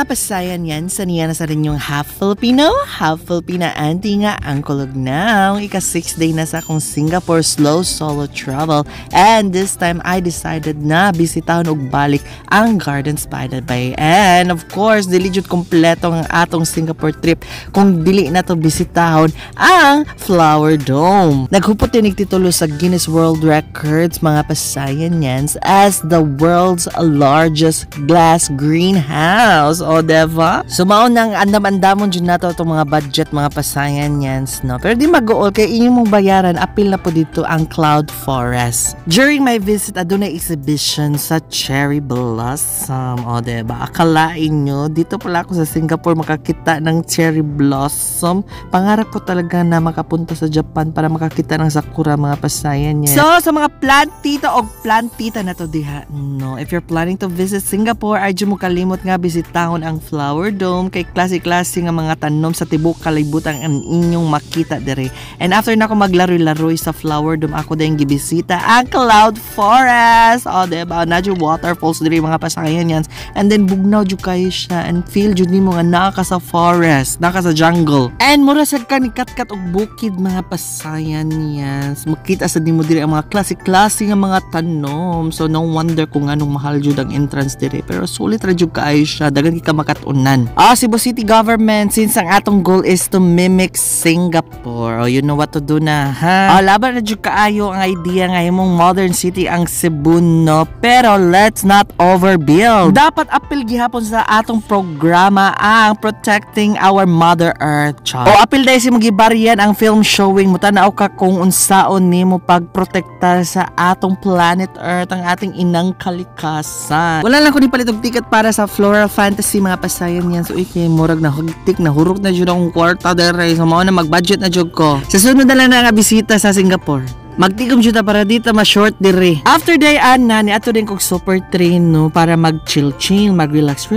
mga pasayan yan, saniya na sa rin yung half Filipino, half Filipina auntie nga ang kulog now. Ika 6 day na sa akong Singapore slow solo travel. And this time, I decided na bisitahon og balik ang Gardens by the Bay. And of course, dili jud kompleto ang atong Singapore trip kung dili na to bisitahon ang Flower Dome. Naghupot din titulo sa Guinness World Records mga pasayan yan as the world's largest glass greenhouse. O, diba? So, maon nang andam-andamon dyan na to itong mga budget, mga pasayan yan, no? Pero di mag-uol, kaya inyong mong bayaran, apil na po dito ang Cloud Forest. During my visit, adunay exhibition sa cherry blossom. O, diba? Akalain nyo, dito pala ako sa Singapore makakita ng cherry blossom. Pangarap ko talaga na makapunta sa Japan para makakita ng sakura, mga pasayan yan. So, sa mga plantita o plantita na to diha, no? If you're planning to visit Singapore, ay mo kalimot nga bisitahon ang Flower Dome kay klase-klase nga mga tanom sa tibok kalibutan ang inyong makita dire. And after na ako maglaro-laroy sa Flower Dome, ako din gibisita ang Cloud Forest. O, diba? Na yung waterfalls dire mga pasayan yan. And then bugnaw jud kayo siya and feel jud nimo nga naka sa forest, naka sa jungle. And mura sad ka ni kat-kat og bukid mga pasayan yan. Makita sa nimo dire ang mga klase-klase nga mga tanom. So no wonder kung anong mahal jud ang entrance dire. Pero sulit ra jud kaayo siya, dagan ka makatunan. Cebu City government, since ang atong goal is to mimic Singapore, you know what to do na, ha? Laban na jud kaayo ang idea nga imong modern city ang Cebu, no? Pero let's not overbuild. Dapat apil gihapon sa atong programa ang protecting our Mother Earth, child. Apil dahil si magibarian ang film showing mo, tanaw ka kung unsaon nimo pagprotektar sa atong planet Earth, ang ating inang kalikasan. Wala lang ko ni palitog ticket para sa Floral Fantasy mga pasayan yan. So ikay murag na hugtik na hurok na jud akong kwarta dere. So mao na mag-budget na jud ko. Sa sunod na lang na nga bisita sa Singapore. Magtigom jud para dito ma-short dire. After day na ni ato din kog super train, no, para mag-chill-chill, mag-relax.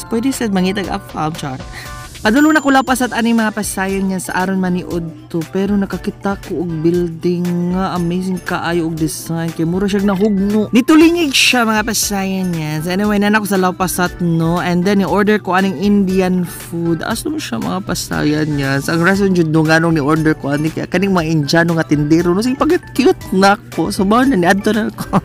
Pwede sad mangitag up char. Padulo na ko lapas at aning mga pasayan niya sa aron maniud to, pero nakakita ko og building nga amazing kaayo og design kay mura siya nahugno. Nitulingig siya mga pasayan niya. So anyway, nanak ko sa lapasat, no, and then i-order ko aning Indian food. Aso mo siya mga pasayan niya. Sa ang rason jud no nganong ni-order ko ani kaya kaning mga Indiano nga tindero, no, sige pagit cute na ko. So ba na ni adto na ko.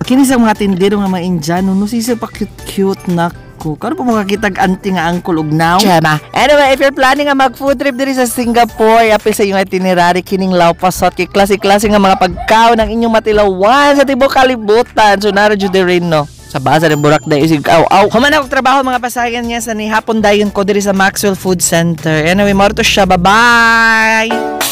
Kini sa mga tindero nga mga Indiano, no, sige pa cute na ko. Kano po makakitag anti nga angkol og now? Chema. Anyway, if you're planning nga mag-food trip diri sa Singapore, apil sa iyong itinerary kining lawpasot kay klase-klase nga mga pagkaon ng inyong matilawan sa tibok kalibutan. So nara jud rin, no, sa basa ng burak na isig aw. Human akong trabaho mga pasayan niya sa ni hapon dayon ko diri sa Maxwell Food Center. Anyway, morto siya. Bye-bye!